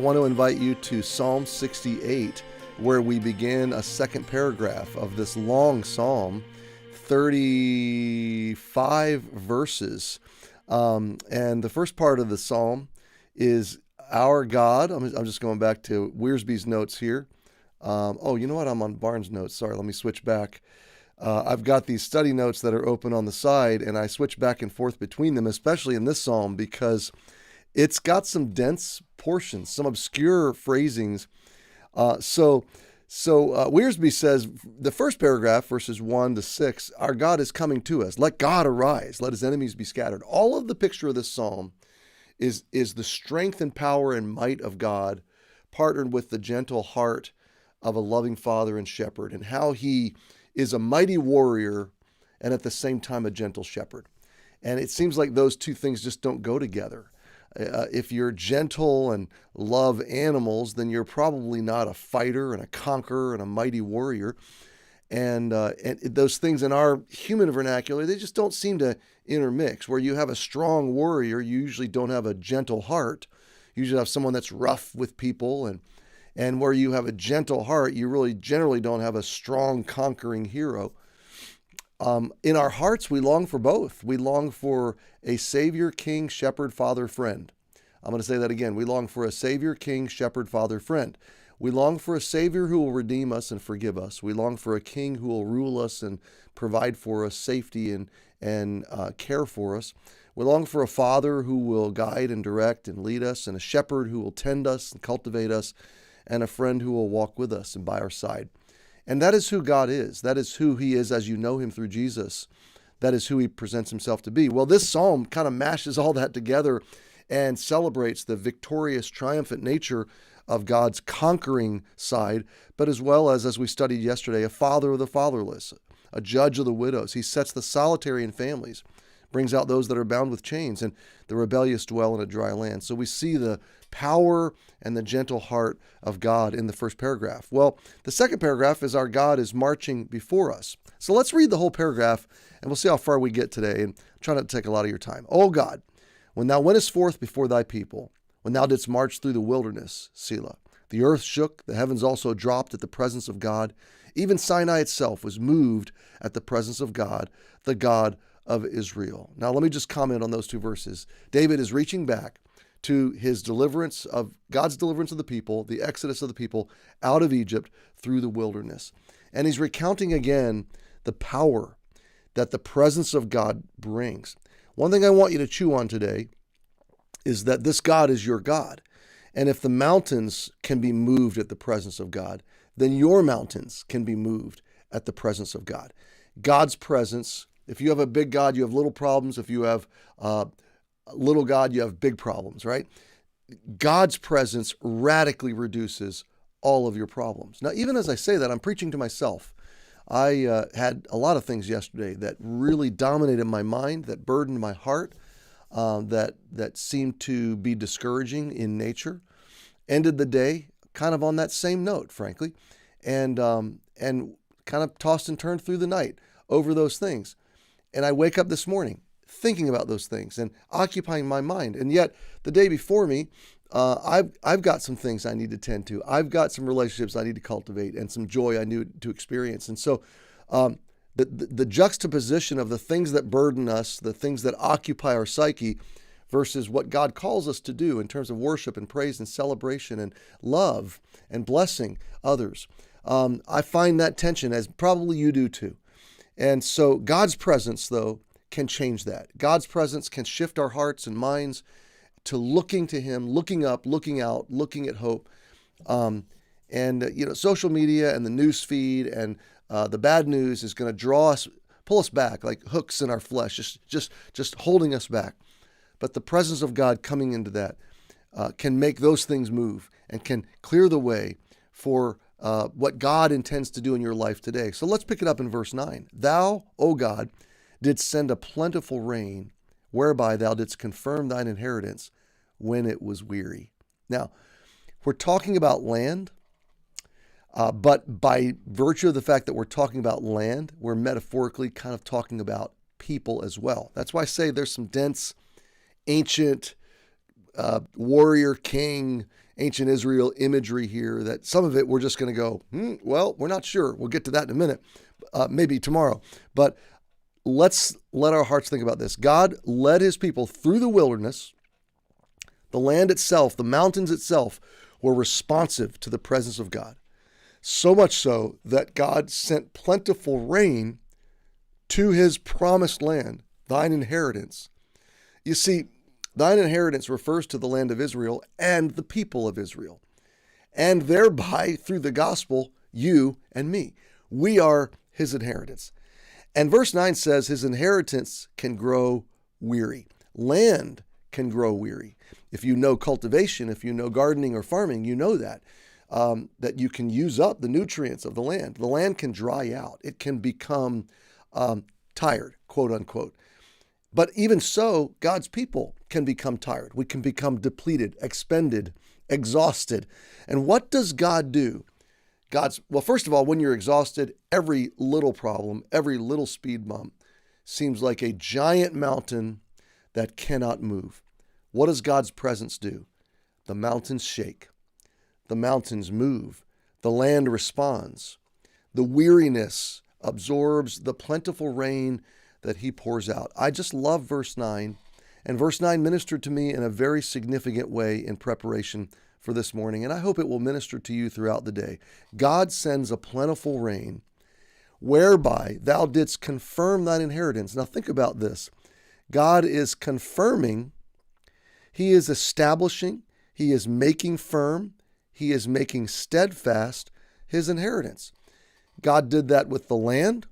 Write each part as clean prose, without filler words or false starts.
I want to invite you to Psalm 68, where we begin a second paragraph of this long psalm, 35 verses. And the first part of the psalm is our God. I'm just going back to Wiersbe's notes here. You know what? I'm on Barnes' notes. Sorry, let me switch back. I've got these study notes that are open on the side, and I switch back and forth between them, especially in this psalm, because it's got some dense portions, some obscure phrasings. So Wiersbe says, the first paragraph, verses 1 to 6, our God is coming to us. Let God arise. Let his enemies be scattered. All of the picture of this psalm is the strength and power and might of God, partnered with the gentle heart of a loving father and shepherd, and how he is a mighty warrior and at the same time a gentle shepherd. And it seems like those two things just don't go together. If you're gentle and love animals, then you're probably not a fighter and a conqueror and a mighty warrior. And those things in our human vernacular, they just don't seem to intermix. Where you have a strong warrior, you usually don't have a gentle heart. You usually have someone that's rough with people. And where you have a gentle heart, you really generally don't have a strong conquering hero. In our hearts, we long for both. We long for a Savior, King, Shepherd, Father, Friend. I'm going to say that again. We long for a Savior, King, Shepherd, Father, Friend. We long for a Savior who will redeem us and forgive us. We long for a King who will rule us and provide for us safety and care for us. We long for a Father who will guide and direct and lead us, and a Shepherd who will tend us and cultivate us, and a friend who will walk with us and by our side. And that is who God is. That is who he is as you know him through Jesus. That is who he presents himself to be. Well, this psalm kind of mashes all that together and celebrates the victorious, triumphant nature of God's conquering side, but as well as we studied yesterday, a father of the fatherless, a judge of the widows. He sets the solitary in families, brings out those that are bound with chains, and the rebellious dwell in a dry land. So we see the power and the gentle heart of God in the first paragraph. Well, the second paragraph is our God is marching before us. So let's read the whole paragraph, and we'll see how far we get today, and try not to take a lot of your time. O God, when thou wentest forth before thy people, when thou didst march through the wilderness, Selah, the earth shook, the heavens also dropped at the presence of God. Even Sinai itself was moved at the presence of God, the God of Israel. Now, let me just comment on those two verses. David is reaching back to his deliverance of God's deliverance of the people, the exodus of the people out of Egypt through the wilderness. And he's recounting again the power that the presence of God brings. One thing I want you to chew on today is that this God is your God. And if the mountains can be moved at the presence of God, then your mountains can be moved at the presence of God. God's presence, if you have a big God, you have little problems. If you have little God, you have big problems, right? God's presence radically reduces all of your problems. Now, even as I say that, I'm preaching to myself. I had a lot of things yesterday that really dominated my mind, that burdened my heart, that seemed to be discouraging in nature. Ended the day kind of on that same note, frankly, and kind of tossed and turned through the night over those things. And I wake up this morning thinking about those things and occupying my mind. And yet the day before me, I've got some things I need to tend to. I've got some relationships I need to cultivate and some joy I need to experience. And so the juxtaposition of the things that burden us, the things that occupy our psyche, versus what God calls us to do in terms of worship and praise and celebration and love and blessing others. I find that tension, as probably you do too. And so God's presence, though, can change that. God's presence can shift our hearts and minds to looking to him, looking up, looking out, looking at hope. Social media and the news feed and the bad news is going to pull us back like hooks in our flesh, just holding us back. But the presence of God coming into that can make those things move and can clear the way for what God intends to do in your life today. So let's pick it up in verse 9. Thou, O God, didst send a plentiful rain, whereby thou didst confirm thine inheritance when it was weary. Now, we're talking about land, but by virtue of the fact that we're talking about land, we're metaphorically kind of talking about people as well. That's why I say there's some dense, ancient warrior king ancient Israel imagery here that some of it we're just going to go, well, we're not sure. We'll get to that in a minute, maybe tomorrow. But let's let our hearts think about this. God led his people through the wilderness. The land itself, the mountains itself, were responsive to the presence of God. So much so that God sent plentiful rain to his promised land, thine inheritance. You see, thine inheritance refers to the land of Israel and the people of Israel. And thereby, through the gospel, you and me. We are his inheritance. And verse 9 says his inheritance can grow weary. Land can grow weary. If you know cultivation, if you know gardening or farming, you know that you can use up the nutrients of the land. The land can dry out. It can become tired, quote unquote. But even so, God's people can become tired. We can become depleted, expended, exhausted. And what does God do? Well, first of all, when you're exhausted, every little problem, every little speed bump seems like a giant mountain that cannot move. What does God's presence do? The mountains shake. The mountains move. The land responds. The weariness absorbs the plentiful rain that he pours out. I just love verse 9. And verse 9 ministered to me in a very significant way in preparation for this morning. And I hope it will minister to you throughout the day. God sends a plentiful rain whereby thou didst confirm thine inheritance. Now think about this. God is confirming. He is establishing. He is making firm. He is making steadfast his inheritance. God did that with the land.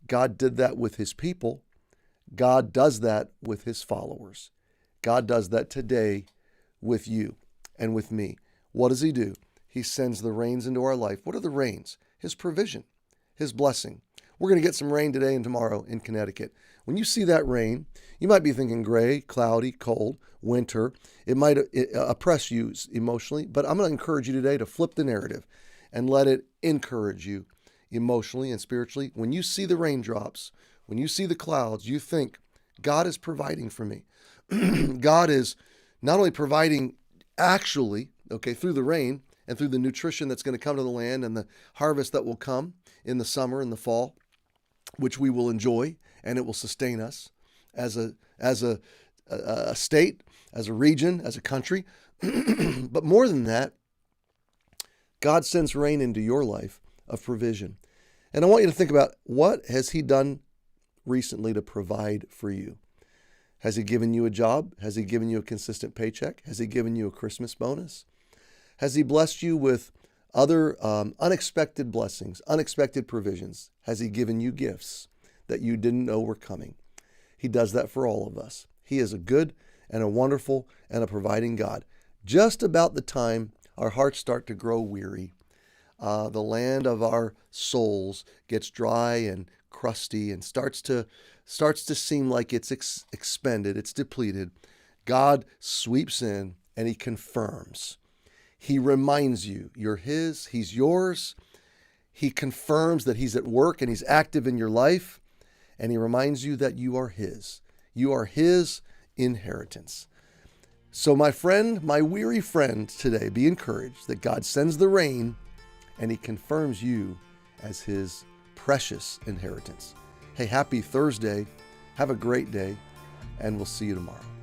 God did that with his people. God does that with his followers. God does that today with you and with me. What does he do? He sends the rains into our life. What are the rains? His provision, his blessing. We're going to get some rain today and tomorrow in Connecticut. When you see that rain, you might be thinking gray, cloudy, cold, winter. It might oppress you emotionally, but I'm going to encourage you today to flip the narrative and let it encourage you emotionally and spiritually. When you see the raindrops, when you see the clouds, you think, God is providing for me. God is not only providing actually, through the rain and through the nutrition that's going to come to the land and the harvest that will come in the summer and the fall, which we will enjoy, and it will sustain us as a state, as a region, as a country. But more than that, God sends rain into your life of provision. And I want you to think about, what has he done recently to provide for you? Has he given you a job? Has he given you a consistent paycheck? Has he given you a Christmas bonus? Has he blessed you with other unexpected blessings, unexpected provisions? Has he given you gifts that you didn't know were coming? He does that for all of us. He is a good and a wonderful and a providing God. Just about the time our hearts start to grow weary, the land of our souls gets dry and crusty and starts to seem like it's expended, it's depleted, God sweeps in and he confirms. He reminds you you're his, he's yours. He confirms that he's at work and he's active in your life. And he reminds you that you are his. You are his inheritance. So my friend, my weary friend today, be encouraged that God sends the rain and he confirms you as his precious inheritance. Hey, happy Thursday. Have a great day, and we'll see you tomorrow.